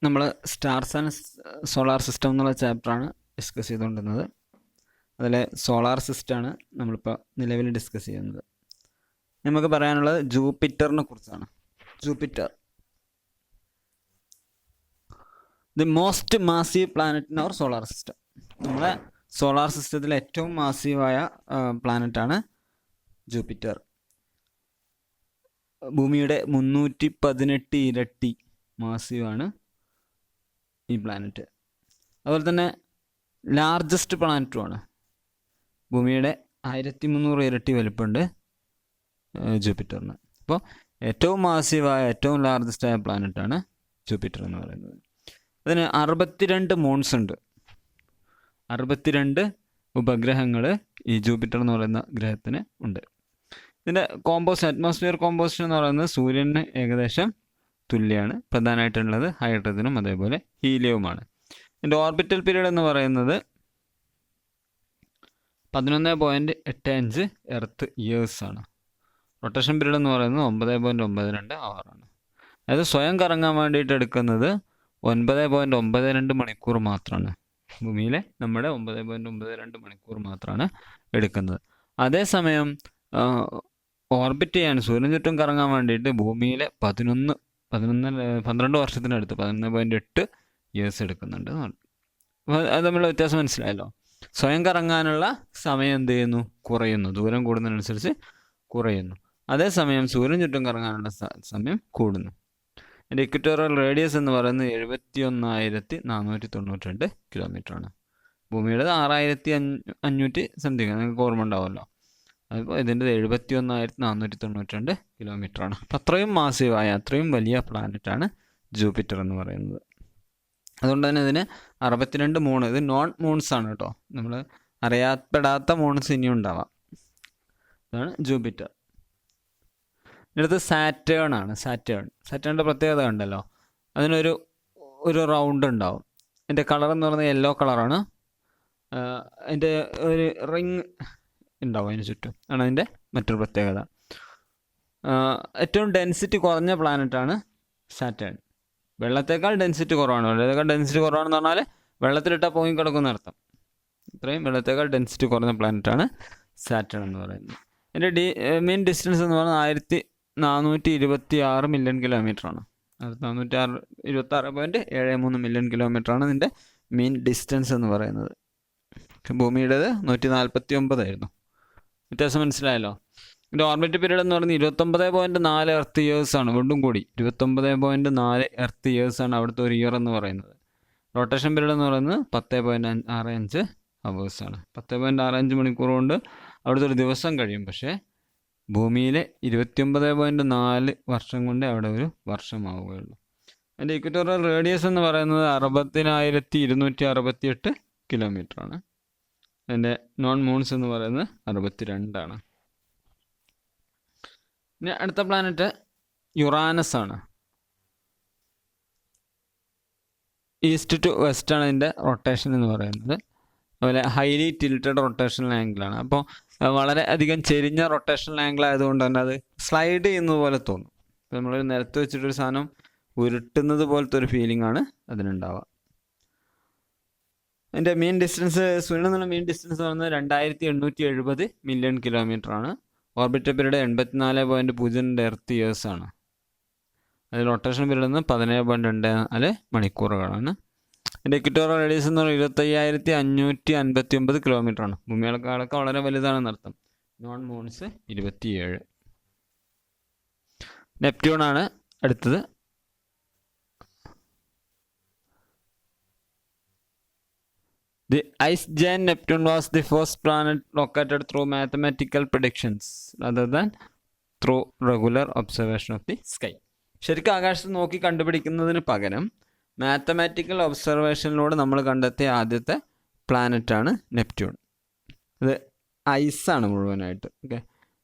നമ്മൾ stars and solar system എന്നുള്ള ചാപ്റ്ററാണ് ഡിസ്കസ് ചെയ്തുകൊണ്ടിരുന്നത്. അതിലെ സോളാർ സിസ്റ്റമാണ് നമ്മളിപ്പോൾ നിലവിൽ ഡിസ്കസ് ചെയ്യുന്നത്. നമുക്ക് പറയാനുള്ളത് ജൂപ്പിറ്ററിനെ കുറിച്ചാണ്. Jupiter, the most massive planet in our solar system. നമ്മളെ സോളാർ സിസ്റ്റത്തിലെ ഏറ്റവും മാസീവായ പ്ലാനറ്റാണ് ജൂപ്പിറ്റർ. ഭൂമിയുടെ 318 ഇരട്ടി മാസീവാണ് ഈ പ്ലാനറ്റ്. അതുപോലെ തന്നെ ലാർജസ്റ്റ് പ്ലാനറ്റുമാണ്. ഭൂമിയുടെ 1300 ഇരട്ടി വലുപ്പമുണ്ട് ജൂപ്പിറ്ററിന്. അപ്പോൾ ഏറ്റവും മാസീവായ ഏറ്റവും ലാർജസ്റ്റായ പ്ലാനറ്റാണ് ജൂപ്പിറ്റർ എന്ന് പറയുന്നത്. അതിന് 62 മൂൺസ് ഉണ്ട്. 62 ഉപഗ്രഹങ്ങൾ ഈ ജൂപ്പിറ്റർ എന്ന് പറയുന്ന ഗ്രഹത്തിന് ഉണ്ട്. ഇതിൻ്റെ അറ്റ്മോസ്ഫിയർ കോമ്പോസിഷൻ എന്ന് പറയുന്നത് സൂര്യന് ഏകദേശം തുല്യമാണ്. പ്രധാനമായിട്ടുള്ളത് ഹൈഡ്രജനും അതേപോലെ ഹീലിയവുമാണ്. ഇതിൻ്റെ ഓർബിറ്റൽ പീരീഡ് എന്ന് പറയുന്നത് 11.85 എർത്ത് ഇയേഴ്സാണ്. റൊട്ടേഷൻ പീരീഡ് എന്ന് പറയുന്നത് 9.92 ആണ്. അതായത് സ്വയം കറങ്ങാൻ വേണ്ടിയിട്ട് എടുക്കുന്നത് 9.92 മണിക്കൂർ മാത്രമാണ്. ഭൂമിയിലെ നമ്മുടെ 9.92 മണിക്കൂർ മാത്രമാണ് എടുക്കുന്നത്. അതേസമയം ഓർബിറ്റ് ചെയ്യാൻ സൂര്യൻ ചുറ്റും കറങ്ങാൻ വേണ്ടിയിട്ട് ഭൂമിയിലെ 12 വർഷത്തിനടുത്ത് 11.8 ഇയേഴ്സ് എടുക്കുന്നുണ്ട്. അപ്പോൾ അത് തമ്മിലുള്ള വ്യത്യാസം മനസ്സിലായല്ലോ. സ്വയം കറങ്ങാനുള്ള സമയം എന്ത് ചെയ്യുന്നു? കുറയുന്നു. ദൂരം കൂടുന്നതിനനുസരിച്ച് കുറയുന്നു. അതേസമയം സൂര്യൻ ചുറ്റും കറങ്ങാനുള്ള സമയം കൂടുന്നു. അതിൻ്റെ ഇക്വറ്റോറിയൽ റേഡിയസ് എന്ന് പറയുന്നത് 71,492 കിലോമീറ്ററാണ്. ഭൂമിയുടെ 6,500 സംതിങ്, നിങ്ങൾക്ക് ഓർമ്മ ഉണ്ടാവുമല്ലോ. അപ്പോൾ ഇതിൻ്റെ 71,492 കിലോമീറ്ററാണ്. അപ്പം അത്രയും മാസീവായ അത്രയും വലിയ പ്ലാനറ്റാണ് ജൂപ്പിറ്റർ എന്ന് പറയുന്നത്. അതുകൊണ്ട് തന്നെ ഇതിന് 62 മൂൺ, ഇത് നോൺ മൂൺസ് ആണ് കേട്ടോ. നമ്മൾ അറിയപ്പെടാത്ത മൂൺസ് ഇനിയും ഉണ്ടാവാം. ഇതാണ് ജൂപ്പിറ്റർ. ഇതിനടുത്ത് സാറ്റേൺ ആണ്. സാറ്റേണിൻ്റെ പ്രത്യേകത ഉണ്ടല്ലോ, അതിനൊരു റൗണ്ട് ഉണ്ടാവും. അതിൻ്റെ കളർ എന്ന് പറയുന്നത് യെല്ലോ കളറാണ്. അതിൻ്റെ ഒരു റിങ് ഉണ്ടാവും അതിന് ചുറ്റും, ആണ് അതിൻ്റെ മറ്റൊരു പ്രത്യേകത. ഏറ്റവും ഡെൻസിറ്റി കുറഞ്ഞ പ്ലാനറ്റാണ് സാറ്റേൺ. വെള്ളത്തേക്കാൾ ഡെൻസിറ്റി കുറവാണ്. വെള്ളത്തേക്കാൾ ഡെൻസിറ്റി കുറവാണെന്ന് പറഞ്ഞാൽ വെള്ളത്തിലിട്ടാൽ പൊങ്ങിക്കിടക്കുന്ന അർത്ഥം. ഇത്രയും വെള്ളത്തേക്കാൾ ഡെൻസിറ്റി കുറഞ്ഞ പ്ലാനറ്റാണ് സാറ്റേൺ എന്ന് പറയുന്നത്. അതിൻ്റെ മെയിൻ ഡിസ്റ്റൻസ് എന്ന് പറയുന്നത് 1426 മില്യൺ കിലോമീറ്ററാണ്. 1426.73 മില്യൺ കിലോമീറ്ററാണ് ഇതിൻ്റെ മെയിൻ ഡിസ്റ്റൻസ് എന്ന് പറയുന്നത്. ഭൂമിയുടേത് 149 ആയിരുന്നു. വ്യത്യാസം മനസ്സിലായല്ലോ. ഇതിൻ്റെ ഓർബിറ്റ് പീരീഡ് എന്ന് പറയുന്നത് 29.4 എർത്ത് ഇയേഴ്സാണ്. വീണ്ടും കൂടി 29.4 എർത്ത് ഇയേഴ്സാണ് അവിടുത്തെ ഒരു ഇയർ എന്ന് പറയുന്നത്. റൊട്ടേഷൻ പീരീഡ് എന്ന് പറയുന്നത് 10.65 അവേഴ്സാണ്. 10.65 മണിക്കൂർ കൊണ്ട് അവിടുത്തെ ഒരു ദിവസം കഴിയും. പക്ഷേ ഭൂമിയിലെ 29.4 വർഷം കൊണ്ട് അവിടെ ഒരു വർഷമാവുകയുള്ളൂ. അതിൻ്റെ ഇക്വറ്റോറിയൽ റേഡിയസ് എന്ന് പറയുന്നത് 60,268 കിലോമീറ്ററാണ്. അതിൻ്റെ നോൺ മൂൺസ് എന്ന് പറയുന്നത് 62 ആണ്. ഇനി അടുത്ത പ്ലാനറ്റ് യുറാനസ് ആണ്. ഈസ്റ്റ് ടു വെസ്റ്റ് ആണ് ഇതിൻ്റെ റൊട്ടേഷൻ എന്ന് പറയുന്നത്. അതുപോലെ ഹൈലി ടിൽറ്റഡ് റൊട്ടേഷണൽ ആംഗിളാണ്. അപ്പോൾ വളരെ അധികം ചെരിഞ്ഞ റൊട്ടേഷണൽ ആംഗിൾ ആയതുകൊണ്ട് തന്നെ അത് സ്ലൈഡ് ചെയ്യുന്നത് പോലെ തോന്നും. ഇപ്പോൾ നമ്മളൊരു നിലത്ത് വെച്ചിട്ടൊരു സാധനം ഉരുട്ടുന്നത് പോലത്തെ ഒരു ഫീലിംഗ് ആണ് അതിനുണ്ടാവുക. അതിൻ്റെ മെയിൻ ഡിസ്റ്റൻസ്, സൂര്യനിൽ നിന്നുള്ള മെയിൻ ഡിസ്റ്റൻസ് പറയുന്നത് 2870 മില്യൺ കിലോമീറ്ററാണ്. ഓർബിറ്റൽ പീരീഡ് 84.02 എർത്ത് ഇയേഴ്സാണ്. അതിൽ റൊട്ടേഷൻ പീരീഡ് 17.24 മണിക്കൂറുകളാണ്. അതിൻ്റെ ഇക്വറ്റോറിയൽ റേഡിയസ് എന്ന് പറയുന്നത് 25,559 കിലോമീറ്ററാണ്. ഭൂമിയേക്കാളൊക്കെ വളരെ വലുതാണെന്ന് അർത്ഥം. Non moons 27. നെപ്റ്റ്യൂൺ ആണ് അടുത്തത്. The ice giant Neptune was the first planet located through mathematical predictions rather than through regular observation of the sky. ശരിക്കും ആകാശത്ത് നോക്കി കണ്ടുപിടിക്കുന്നതിന് പകരം മാത്തമാറ്റിക്കൽ ഒബ്സർവേഷനിലൂടെ നമ്മൾ കണ്ടെത്തിയ ആദ്യത്തെ പ്ലാനറ്റാണ് നെപ്റ്റ്യൂൺ. ഇത് ഐസാണ് മുഴുവനായിട്ട്. ഓക്കെ,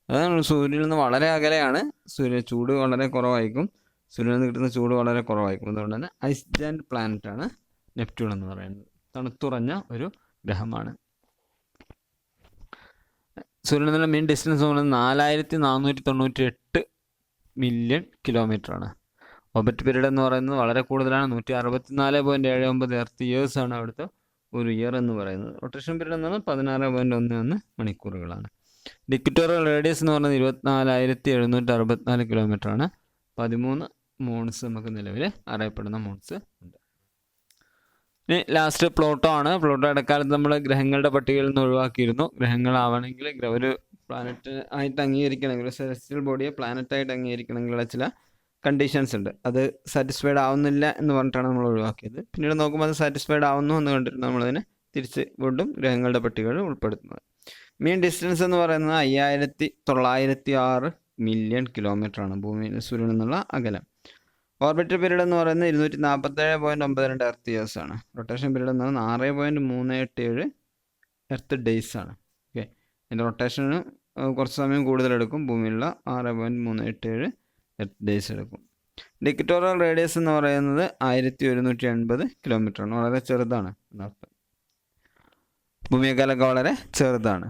അതാണ് സൂര്യനിൽ നിന്ന് വളരെ അകലെയാണ്. ചൂട് വളരെ കുറവായിരിക്കും. സൂര്യനിൽ നിന്ന് കിട്ടുന്ന ചൂട് വളരെ കുറവായിരിക്കും. അതുകൊണ്ട് തന്നെ ഐസ് ജയന്റ് പ്ലാനറ്റാണ് നെപ്റ്റ്യൂൺ എന്ന് പറയുന്നത്. തണുത്തുറഞ്ഞ ഒരു ഗ്രഹമാണ്. സൂര്യനിൽ നിന്നുള്ള മെയിൻ ഡിസ്റ്റൻസ് എന്ന് പറയുന്നത് 4,498 മില്യൺ കിലോമീറ്ററാണ്. ഓർബിറ്റ് പീരീഡ് എന്ന് പറയുന്നത് വളരെ കൂടുതലാണ്. 164.79 എർത്ത് ഇയേഴ്സ് ആണ് അവിടുത്തെ ഒരു ഇയർ എന്ന് പറയുന്നത്. റൊട്ടേഷൻ പീരീഡ് എന്ന് പറഞ്ഞാൽ 16.11 മണിക്കൂറുകളാണ്. ഇക്വറ്റോറിയൽ റേഡിയസ് എന്ന് പറയുന്നത് 24,764 കിലോമീറ്റർ ആണ്. 13 മൂൺസ് നമുക്ക് നിലവിൽ അറിയപ്പെടുന്ന മൂൺസ് ഉണ്ട്. ഇനി ലാസ്റ്റ് പ്ലൂട്ടോ ആണ്. പ്ലൂട്ടോ ഇടക്കാലത്ത് നമ്മൾ ഗ്രഹങ്ങളുടെ പട്ടികയിൽ നിന്ന് ഒഴിവാക്കിയിരുന്നു. ഗ്രഹങ്ങളാവണമെങ്കിൽ ഒരു പ്ലാനറ്റ് ആയിട്ട് അംഗീകരിക്കണമെങ്കിൽ, ഒരു സെലസ്റ്റിയൽ ബോഡിയെ പ്ലാനറ്റ് ആയിട്ട് അംഗീകരിക്കണമെങ്കിലുള്ള ചില കണ്ടീഷൻസ് ഉണ്ട്. അത് സാറ്റിസ്ഫൈഡ് ആവുന്നില്ല എന്ന് പറഞ്ഞിട്ടാണ് നമ്മൾ ഒഴിവാക്കിയത്. പിന്നീട് നോക്കുമ്പോൾ അത് സാറ്റിസ്ഫൈഡ് ആവുന്നു എന്ന് കണ്ടിട്ട് നമ്മളതിനെ തിരിച്ച് വീണ്ടും ഗ്രഹങ്ങളുടെ പട്ടികയിൽ ഉൾപ്പെടുത്തുന്നത്. മീൻ ഡിസ്റ്റൻസ് എന്ന് പറയുന്നത് 5,906 മില്യൺ കിലോമീറ്റർ ആണ് സൂര്യനിൽ നിന്നുള്ള അകലം. ഓർബിറ്റൽ പീരീഡ് എന്ന് പറയുന്നത് 247.92 എർത്ത് ഇയേഴ്സ് ആണ്. റൊട്ടേഷൻ പീരീഡ് എന്ന് പറയുന്നത് 6.387 എർത്ത് ഡേയ്സ് ആണ്. ഓക്കെ, അതിൻ്റെ റൊട്ടേഷന് കുറച്ച് സമയം കൂടുതലെടുക്കും. ഭൂമിയിലുള്ള 6.387 എർത്ത് ഡേയ്സ് എടുക്കും. ഇക്വറ്റോറിയൽ റേഡിയസ് എന്ന് പറയുന്നത് 1180 കിലോമീറ്റർ ആണ്. വളരെ ചെറുതാണ് എന്നർത്ഥം. ഭൂമിയെക്കാളൊക്കെ വളരെ ചെറുതാണ്.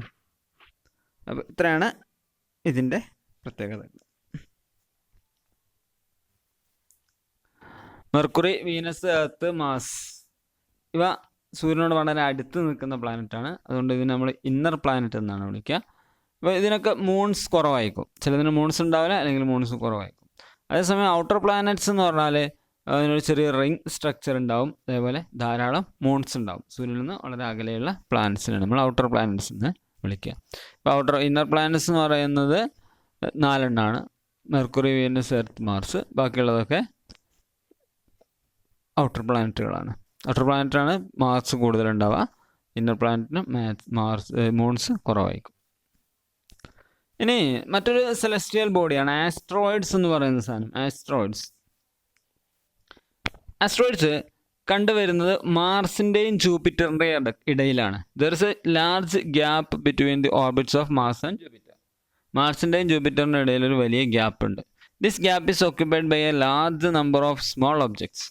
അപ്പോൾ ഇത്രയാണ് ഇതിൻ്റെ പ്രത്യേകത. മെർക്കുറി, വീനസ്, എർത്ത്, മാസ് ഇവ സൂര്യനോട് വളരെ അടുത്ത് നിൽക്കുന്ന പ്ലാനറ്റാണ്. അതുകൊണ്ട് ഇതിന് നമ്മൾ ഇന്നർ പ്ലാനറ്റ് എന്നാണ് വിളിക്കുക. അപ്പോൾ ഇതിനൊക്കെ മൂൺസ് കുറവായിരിക്കും. ചിലതിന് മൂൺസ് ഉണ്ടാവില്ല, അല്ലെങ്കിൽ മൂൺസ് കുറവായിരിക്കും. അതേസമയം ഔട്ടർ പ്ലാനറ്റ്സ് എന്ന് പറഞ്ഞാൽ അതിനൊരു ചെറിയ റിംഗ് സ്ട്രക്ചർ ഉണ്ടാവും. അതേപോലെ ധാരാളം മൂൺസ് ഉണ്ടാവും. സൂര്യനിൽ നിന്ന് വളരെ അകലെയുള്ള പ്ലാനറ്റ്സിനാണ് നമ്മൾ ഔട്ടർ പ്ലാനറ്റ്സ് എന്ന് വിളിക്കുക. ഇപ്പോൾ ഇന്നർ പ്ലാനറ്റ്സ് എന്ന് പറയുന്നത് 4 എണ്ണമാണ്. Mercury, Venus, Earth, Mars. ബാക്കിയുള്ളതൊക്കെ ഔട്ടർ പ്ലാനറ്റുകളാണ്. ഔട്ടർ പ്ലാനറ്റാണ് മാർസ് കൂടുതലുണ്ടാവുക. ഇന്നർ പ്ലാനറ്റിന് മൂൺസ് കുറവായിരിക്കും. ഇനി മറ്റൊരു സെലസ്റ്റിയൽ ബോഡിയാണ് ആസ്ട്രോയിഡ്സ് എന്ന് പറയുന്ന സാധനം. ആസ്ട്രോയിഡ്സ് കണ്ടുവരുന്നത് മാർസിൻ്റെയും ജൂപ്പിറ്ററിൻ്റെയും ഇടയിലാണ്. There is a large gap between the orbits of Mars and Jupiter. മാർസിൻ്റെയും ജൂപ്പിറ്ററിൻ്റെ ഇടയിൽ ഒരു വലിയ ഗ്യാപ്പ് ഉണ്ട്. This gap is occupied by a large number of small objects.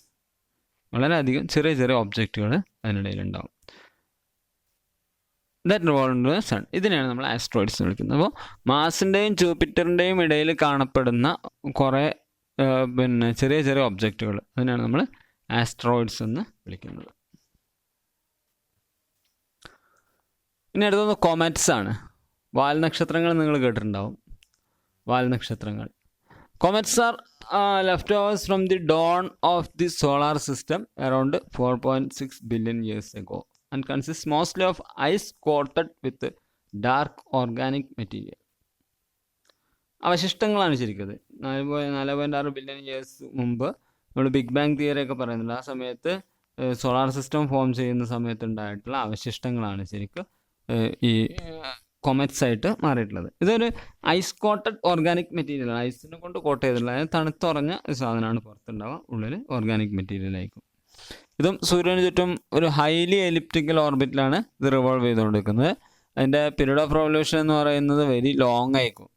വളരെയധികം ചെറിയ ചെറിയ ഒബ്ജക്റ്റുകൾ അതിനിടയിലുണ്ടാവും. That revolve in the sun. ഇതിനെയാണ് നമ്മൾ ആസ്ട്രോയിഡ്സ് എന്ന് വിളിക്കുന്നത്. അപ്പോൾ മാർസിൻ്റെയും ജൂപ്പിറ്ററിൻ്റെയും ഇടയിൽ കാണപ്പെടുന്ന കുറേ ചെറിയ ചെറിയ ഒബ്ജക്റ്റുകൾ, അതിനാണ് നമ്മൾ ആസ്ട്രോയിഡ്സ് എന്ന് വിളിക്കുന്നത്. ഇനി അടുത്തത് കോമറ്റ്സ് ആണ്. വാൽനക്ഷത്രങ്ങൾ നിങ്ങൾ കേട്ടിട്ടുണ്ടാവും. വാൽനക്ഷത്രങ്ങൾ. Comets are leftovers from the dawn of the solar system around 4.6 billion years ago and consists mostly of ice coated with dark organic material. അവശിഷ്ടങ്ങളാണ് ശരിക്കത്. 4.6 billion years മുമ്പ് നമ്മൾ ബിഗ് ബാങ് തിയറി ഒക്കെ പറയുന്നുണ്ട്. ആ സമയത്ത് സോളാർ സിസ്റ്റം ഫോം ചെയ്യുന്ന സമയത്ത് ഉണ്ടായിട്ടുള്ള അവശിഷ്ടങ്ങളാണ് ശരിക്കും ഈ കൊമറ്റ്സ് ആയിട്ട് മാറിയിട്ടുള്ളത്. ഇതൊരു ഐസ് കോട്ടഡ് ഓർഗാനിക് മെറ്റീരിയൽ, ഐസിനെ കൊണ്ട് കോട്ട് ചെയ്തിട്ടുള്ള, അതായത് തണുത്തുറഞ്ഞ സാധനമാണ് പുറത്തുണ്ടാവുക, ഉള്ളിൽ ഓർഗാനിക് മെറ്റീരിയൽ ആയിരിക്കും. ഇതും സൂര്യന് ചുറ്റും ഒരു ഹൈലി എലിപ്റ്റിക്കൽ ഓർബിറ്റിലാണ് ഇത് റിവോൾവ് ചെയ്തുകൊണ്ടിരിക്കുന്നത്. അതിൻ്റെ പീരീഡ് ഓഫ് റെവല്യൂഷൻ എന്ന് പറയുന്നത് വെരി ലോങ് ആയിരിക്കും.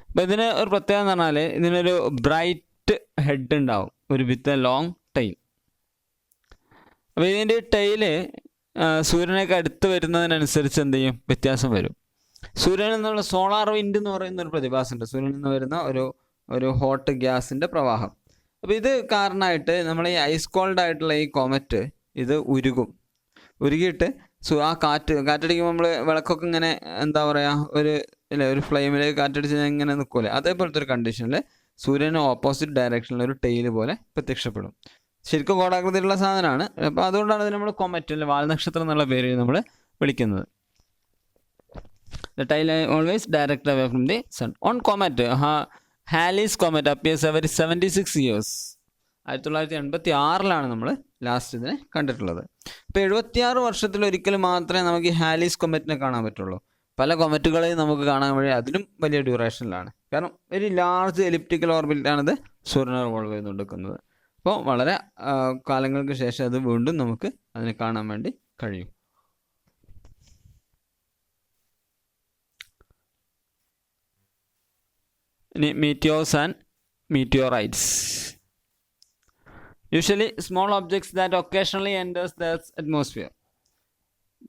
അപ്പോൾ ഇതിന് ഒരു പ്രത്യേകത എന്ന് പറഞ്ഞാൽ ഇതിനൊരു ബ്രൈറ്റ് ഹെഡ് ഉണ്ടാവും, ഒരു വിത്ത് എ ലോങ് ടൈൽ. അപ്പോൾ ഇതിൻ്റെ ടൈല് സൂര്യനേക്ക് അടുത്ത് വരുന്നതിനനുസരിച്ച് എന്ത് ചെയ്യും, വ്യത്യാസം വരും. സൂര്യനിൽ നിന്നുള്ള സോളാർ വിൻഡ് എന്ന് പറയുന്ന ഒരു പ്രതിഭാസമുണ്ട്. സൂര്യനിൽ നിന്ന് വരുന്ന ഒരു ഹോട്ട് ഗ്യാസിൻ്റെ പ്രവാഹം. അപ്പോൾ ഇത് കാരണമായിട്ട് നമ്മൾ ഈ ഐസ് കോൾഡ് ആയിട്ടുള്ള ഈ കോമറ്റ് ഇത് ഉരുകിയിട്ട് ആ കാറ്റടിക്കുമ്പോൾ നമ്മൾ വിളക്കൊക്കെ ഇങ്ങനെ എന്താ പറയുക, ഒരു ഫ്ലെയിമിലേക്ക് കാറ്റടിച്ച് ഇങ്ങനെ നിൽക്കൂലേ, അതേപോലത്തെ ഒരു കണ്ടീഷനിൽ സൂര്യന് ഓപ്പോസിറ്റ് ഡയറക്ഷനിൽ ഒരു ടെയിൽ പോലെ പ്രത്യക്ഷപ്പെടും. ശരിക്കും ഗോളാകൃതിയിലുള്ള സാധനമാണ്. അപ്പോൾ അതുകൊണ്ടാണ് ഇത് നമ്മൾ കൊമറ്റ് അല്ലെ വാൽനക്ഷത്രം എന്നുള്ള പേര് നമ്മൾ വിളിക്കുന്നത്. The tail always direct away from the sun. On comet, Halley's comet appears every 76 years. 1986 നമ്മൾ ലാസ്റ്റ് ഇതിനെ കണ്ടിട്ടുള്ളത്. ഇപ്പോൾ 76 വർഷത്തിലൊരിക്കൽ മാത്രമേ നമുക്ക് ഈ ഹാലീസ് കൊമറ്റിനെ കാണാൻ പറ്റുള്ളൂ. പല കൊമറ്റുകളെയും നമുക്ക് കാണാൻ വഴി അതിലും വലിയ ഡ്യൂറേഷനിലാണ്. കാരണം ഒരു ലാർജ് എലിപ്റ്റിക്കൽ ഓർബിറ്റാണിത് സൂര്യനെ റിവോൾവ് ചെയ്തുകൊണ്ടിരിക്കുന്നത്. അപ്പോൾ വളരെ കാലങ്ങൾക്ക് ശേഷം അത് വീണ്ടും നമുക്ക് അതിനെ കാണാൻ വേണ്ടി കഴിയും. ഇനി meteors and meteorites. Usually small objects that occasionally enters the Earth's atmosphere.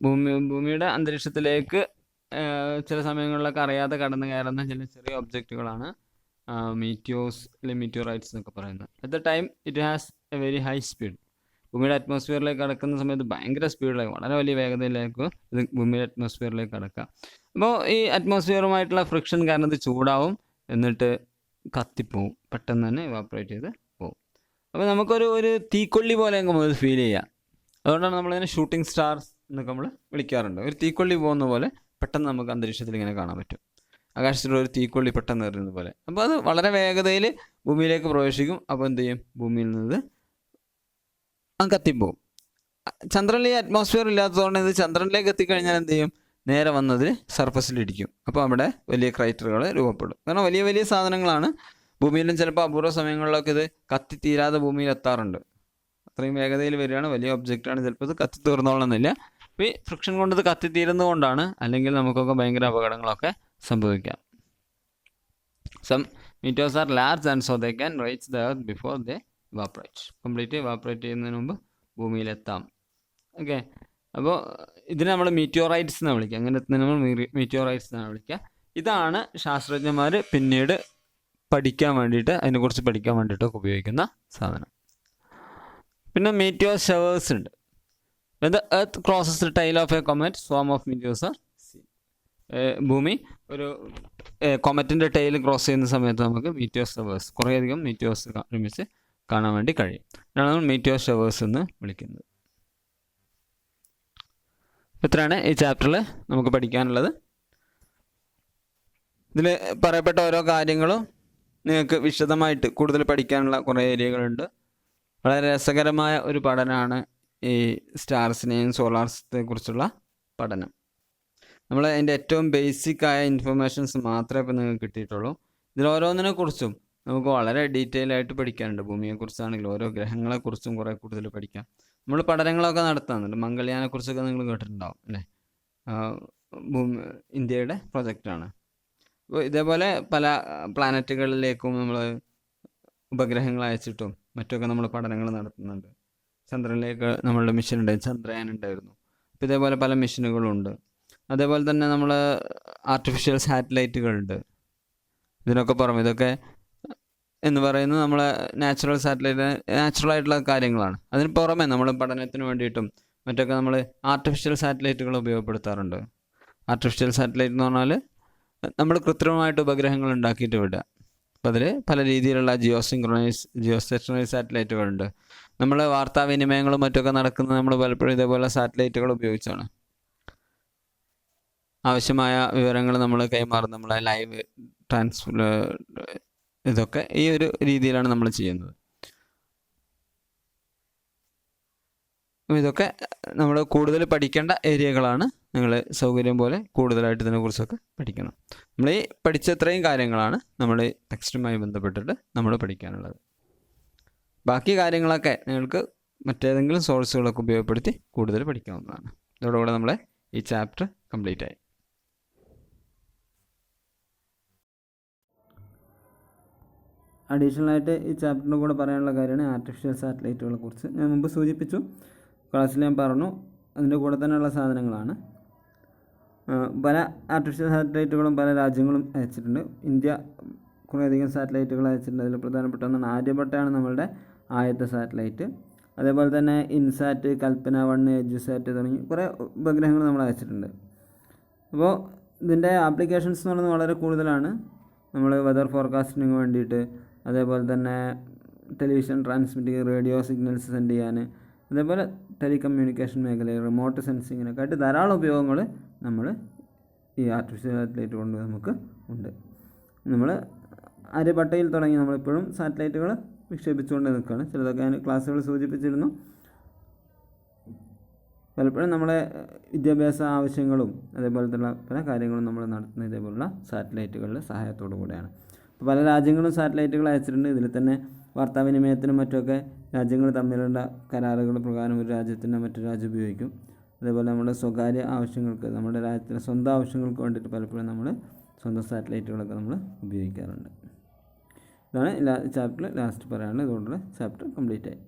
ഭൂമിയുടെ അന്തരീക്ഷത്തിലേക്ക് ചില സമയങ്ങളിലൊക്കെ അറിയാതെ കടന്നു കയറുന്ന ചില ചെറിയ ഒബ്ജക്റ്റുകളാണ് മീറ്റിയോസ് അല്ലെങ്കിൽ മീറ്റിയോറൈറ്റ്സ് എന്നൊക്കെ പറയുന്നത്. At the time it has A very high speed. ഭൂമിയുടെ അറ്റ്മോസ്ഫിയറിലേക്ക് കടക്കുന്ന സമയത്ത് ഭയങ്കര സ്പീഡിലേക്ക് വളരെ വലിയ വേഗതയിലേക്ക് ഇത് ഭൂമിയുടെ അറ്റ്മോസ്ഫിയറിലേക്ക് കടക്കുക. അപ്പോൾ ഈ അറ്റ്മോസ്ഫിയറുമായിട്ടുള്ള ഫ്രിക്ഷൻ കാരണം ഇത് ചൂടാവും, എന്നിട്ട് കത്തിപ്പോവും, പെട്ടെന്ന് തന്നെ ഇവാപ്പറേറ്റ് ചെയ്ത് പോവും. അപ്പോൾ നമുക്കൊരു തീക്കൊള്ളി പോലെ നമുക്ക് ഫീൽ ചെയ്യാം. അതുകൊണ്ടാണ് നമ്മളിതിനെ ഷൂട്ടിംഗ് സ്റ്റാർസ് എന്നൊക്കെ നമ്മൾ വിളിക്കാറുണ്ട്. ഒരു തീക്കൊള്ളി പോകുന്ന പോലെ പെട്ടെന്ന് നമുക്ക് അന്തരീക്ഷത്തിൽ ഇങ്ങനെ കാണാൻ പറ്റും. ആകാശത്തിലുള്ള ഒരു തീക്കൊള്ളി പെട്ടെന്ന് എറിയുന്നത് പോലെ. അപ്പോൾ അത് വളരെ വേഗതയിൽ ഭൂമിയിലേക്ക് പ്രവേശിക്കും. അപ്പോൾ എന്ത് ചെയ്യും? ഭൂമിയിൽ നിന്ന് കത്തിപ്പോവും. ചന്ദ്രനിൽ ഈ അറ്റ്മോസ്ഫിയർ ഇല്ലാത്തതുകൊണ്ട് ഇത് ചന്ദ്രനിലേക്ക് എത്തിക്കഴിഞ്ഞാൽ എന്ത് ചെയ്യും? നേരെ വന്നതിൽ സർഫസിലിടിക്കും. അപ്പോൾ അവിടെ വലിയ ക്രൈറ്ററുകൾ രൂപപ്പെടും. കാരണം വലിയ വലിയ സാധനങ്ങളാണ്. ഭൂമിയിലും ചിലപ്പോൾ അപൂർവ സമയങ്ങളിലൊക്കെ ഇത് കത്തിത്തീരാതെ ഭൂമിയിൽ എത്താറുണ്ട്. അത്രയും വേഗതയിൽ വരികയാണ്. വലിയ ഒബ്ജക്റ്റാണ്. ചിലപ്പോൾ ഇത് കത്തി തീർന്നോളണമെന്നില്ല. അപ്പോൾ ഈ ഫ്രിക്ഷൻ കൊണ്ട് ഇത് കത്തിത്തീരുന്നത് കൊണ്ടാണ്. അല്ലെങ്കിൽ നമുക്കൊക്കെ ഭയങ്കര അപകടങ്ങളൊക്കെ സംഭവിക്കാം. Some meteors are large and so they can reach the earth before they evaporate. Complete evaporate ചെയ്യുന്നതിന് മുമ്പ് ഭൂമിയിലെത്താം. ഓക്കെ, അപ്പോൾ ഇതിനെ നമ്മൾ മീറ്റിയോറൈറ്റ്സ് എന്നാണ് വിളിക്കുക. അങ്ങനെ നമ്മൾ മീറ്റിയോറൈറ്റ്സ് എന്നാണ് വിളിക്കുക. ഇതാണ് ശാസ്ത്രജ്ഞന്മാർ പിന്നീട് പഠിക്കാൻ വേണ്ടിയിട്ട്, അതിനെക്കുറിച്ച് പഠിക്കാൻ വേണ്ടിയിട്ടൊക്കെ ഉപയോഗിക്കുന്ന സാധനം. പിന്നെ മീറ്റിയോർ ഷവേഴ്സ് ഉണ്ട്. When the earth crosses the tail of a comet, swarm of meteors are seen. ഭൂമി ഒരു കൊമറ്റിൻ്റെ ടെയിൽ ക്രോസ് ചെയ്യുന്ന സമയത്ത് നമുക്ക് മീറ്റിയോർ ഷവേഴ്സ്, കുറേയധികം മീറ്റിയോർസ് ഒരുമിച്ച് കാണാൻ വേണ്ടി കഴിയും. അതാണ് നമ്മൾ മീറ്റിയോർ ഷവേഴ്സ് എന്ന് വിളിക്കുന്നത്. ഇത്രയാണ് ഈ ചാപ്റ്ററിൽ നമുക്ക് പഠിക്കാനുള്ളത്. ഇതിൽ പറയപ്പെട്ട ഓരോ കാര്യങ്ങളും നിങ്ങൾക്ക് വിശദമായിട്ട് കൂടുതൽ പഠിക്കാനുള്ള കുറേ ഏരിയകളുണ്ട്. വളരെ രസകരമായ ഒരു പഠനമാണ് ഈ സ്റ്റാർസിനെയും സോളാർസിനെ കുറിച്ചുള്ള പഠനം. നമ്മൾ അതിൻ്റെ ഏറ്റവും ബേസിക്കായ ഇൻഫർമേഷൻസ് മാത്രമേ ഇപ്പോൾ നിങ്ങൾക്ക് കിട്ടിയിട്ടുള്ളൂ. ഇതിൽ ഓരോന്നിനെ കുറിച്ചും നമുക്ക് വളരെ ഡീറ്റെയിൽ ആയിട്ട് പഠിക്കാനുണ്ട്. ഭൂമിയെക്കുറിച്ചാണെങ്കിലും ഓരോ ഗ്രഹങ്ങളെക്കുറിച്ചും കുറേ കൂടുതൽ പഠിക്കാം. നമ്മൾ പഠനങ്ങളൊക്കെ നടത്താറുണ്ട്. മംഗൾയാനെക്കുറിച്ചൊക്കെ നിങ്ങൾ കേട്ടിട്ടുണ്ടാവും അല്ലേ? ഇന്ത്യയുടെ പ്രൊജക്റ്റാണ്. അപ്പോൾ ഇതേപോലെ പല പ്ലാനറ്റുകളിലേക്കും നമ്മൾ ഉപഗ്രഹങ്ങൾ അയച്ചിട്ടും മറ്റൊക്കെ നമ്മൾ പഠനങ്ങൾ നടത്തുന്നുണ്ട്. ചന്ദ്രനിലേക്ക് നമ്മളുടെ മിഷൻ ഉണ്ടായി, ചന്ദ്രയാൻ ഉണ്ടായിരുന്നു. അപ്പോൾ ഇതേപോലെ പല മിഷനുകളുണ്ട്. അതേപോലെ തന്നെ നമ്മൾ ആർട്ടിഫിഷ്യൽ സാറ്റലൈറ്റുകളുണ്ട്. ഇതിനൊക്കെ പുറമെ ഇതൊക്കെ എന്ന് പറയുന്നത് നമ്മളെ നാച്ചുറൽ ആയിട്ടുള്ള കാര്യങ്ങളാണ്. അതിന് പുറമെ നമ്മൾ പഠനത്തിന് വേണ്ടിയിട്ടും മറ്റൊക്കെ നമ്മൾ ആർട്ടിഫിഷ്യൽ സാറ്റലൈറ്റുകൾ ഉപയോഗപ്പെടുത്താറുണ്ട്. ആർട്ടിഫിഷ്യൽ സാറ്റലൈറ്റ് എന്ന് പറഞ്ഞാൽ നമ്മൾ കൃത്രിമമായിട്ട് ഉപഗ്രഹങ്ങൾ ഉണ്ടാക്കിയിട്ട് വിടുക. അപ്പോൾ അതിൽ പല രീതിയിലുള്ള ജിയോസ്റ്റേഷണറി സാറ്റലൈറ്റുകളുണ്ട്. നമ്മൾ വാർത്താവിനിമയങ്ങളും മറ്റൊക്കെ നടക്കുന്നത് നമ്മൾ പലപ്പോഴും ഇതേപോലെ സാറ്റലൈറ്റുകൾ ഉപയോഗിച്ചാണ്. ആവശ്യമായ വിവരങ്ങൾ നമ്മൾ കൈമാറും. നമ്മളെ ലൈവ് ഇതൊക്കെ ഈ ഒരു രീതിയിലാണ് നമ്മൾ ചെയ്യുന്നത്. ഇതൊക്കെ നമ്മൾ കൂടുതൽ പഠിക്കേണ്ട ഏരിയകളാണ്. നിങ്ങൾ സൗകര്യം പോലെ കൂടുതലായിട്ട് ഇതിനെക്കുറിച്ചൊക്കെ പഠിക്കണം. നമ്മൾ ഈ പഠിച്ച ഇത്രയും കാര്യങ്ങളാണ് നമ്മൾ ടെക്സ്റ്റുമായി ബന്ധപ്പെട്ടിട്ട് നമ്മൾ പഠിക്കാനുള്ളത്. ബാക്കി കാര്യങ്ങളൊക്കെ നിങ്ങൾക്ക് മറ്റേതെങ്കിലും സോഴ്സുകളൊക്കെ ഉപയോഗപ്പെടുത്തി കൂടുതൽ പഠിക്കാവുന്നതാണ്. ഇതോടുകൂടെ നമ്മളെ ഈ ചാപ്റ്റർ കംപ്ലീറ്റ് ആയി. അഡീഷണലായിട്ട് ഈ ചാപ്റ്ററിൻ്റെ കൂടെ പറയാനുള്ള കാര്യമാണ് ആർട്ടിഫിഷ്യൽ സാറ്റലൈറ്റുകളെ കുറിച്ച്. ഞാൻ മുമ്പ് സൂചിപ്പിച്ചു, ക്ലാസ്സിൽ ഞാൻ പറഞ്ഞു. അതിൻ്റെ കൂടെ തന്നെയുള്ള സാധനങ്ങളാണ്. പല ആർട്ടിഫിഷ്യൽ സാറ്റലൈറ്റുകളും പല രാജ്യങ്ങളും അയച്ചിട്ടുണ്ട്. ഇന്ത്യ കുറേയധികം സാറ്റലൈറ്റുകൾ അയച്ചിട്ടുണ്ട്. അതിൽ പ്രധാനപ്പെട്ട ഒന്നാണ് ആര്യഭട്ടയാണ് നമ്മളുടെ ആദ്യത്തെ സാറ്റലൈറ്റ്. അതേപോലെ തന്നെ ഇൻസാറ്റ്, കൽപ്പന 1, എഡ്യൂസാറ്റ് തുടങ്ങി കുറേ ഉപഗ്രഹങ്ങൾ നമ്മൾ അയച്ചിട്ടുണ്ട്. അപ്പോൾ ഇതിൻ്റെ ആപ്ലിക്കേഷൻസ് എന്ന് പറയുന്നത് വളരെ കൂടുതലാണ്. നമ്മൾ വെതർ ഫോർകാസ്റ്റിങ്ങിന് വേണ്ടിയിട്ട്, അതേപോലെ തന്നെ television transmitting, radio signals send ചെയ്യാൻ, അതേപോലെ ടെലികമ്മ്യൂണിക്കേഷൻ മേഖലയിൽ റിമോട്ട് സെൻസിങ്ങിനൊക്കെ ആയിട്ട് ധാരാളം ഉപയോഗങ്ങൾ നമ്മൾ ഈ ആർട്ടിഫിഷ്യൽ സാറ്റലൈറ്റ് കൊണ്ട് നമുക്ക് ഉണ്ട്. നമ്മൾ ആര്യഭട്ടയിൽ തുടങ്ങി നമ്മളിപ്പോഴും സാറ്റലൈറ്റുകൾ വിക്ഷേപിച്ചുകൊണ്ട് നിൽക്കുകയാണ്. ചിലതൊക്കെ ഞാൻ ക്ലാസ്സുകൾ സൂചിപ്പിച്ചിരുന്നു. പലപ്പോഴും നമ്മളെ വിദ്യാഭ്യാസ ആവശ്യങ്ങളും അതേപോലത്തുള്ള പല കാര്യങ്ങളും നമ്മൾ നടത്തുന്ന ഇതേപോലുള്ള സാറ്റലൈറ്റുകളുടെ സഹായത്തോടു കൂടെയാണ്. അപ്പോൾ പല രാജ്യങ്ങളും സാറ്റലൈറ്റുകൾ അയച്ചിട്ടുണ്ട്. ഇതിൽ തന്നെ വാർത്താവിനിമയത്തിനും മറ്റൊക്കെ രാജ്യങ്ങൾ തമ്മിലുള്ള കരാറുകൾ പ്രകാരം ഒരു രാജ്യത്തിൻ്റെ മറ്റൊരു രാജ്യം ഉപയോഗിക്കും. അതേപോലെ നമ്മുടെ സ്വകാര്യ ആവശ്യങ്ങൾക്ക്, നമ്മുടെ രാജ്യത്തിൻ്റെ സ്വന്തം ആവശ്യങ്ങൾക്ക് വേണ്ടിയിട്ട് പലപ്പോഴും നമ്മൾ സ്വന്തം സാറ്റലൈറ്റുകളൊക്കെ നമ്മൾ ഉപയോഗിക്കാറുണ്ട്. ഇതാണ് ചാപ്റ്ററിൽ ലാസ്റ്റ് പറയാനുള്ളത്. ഇതുകൊണ്ടുള്ള ചാപ്റ്റർ കംപ്ലീറ്റ് ആയി.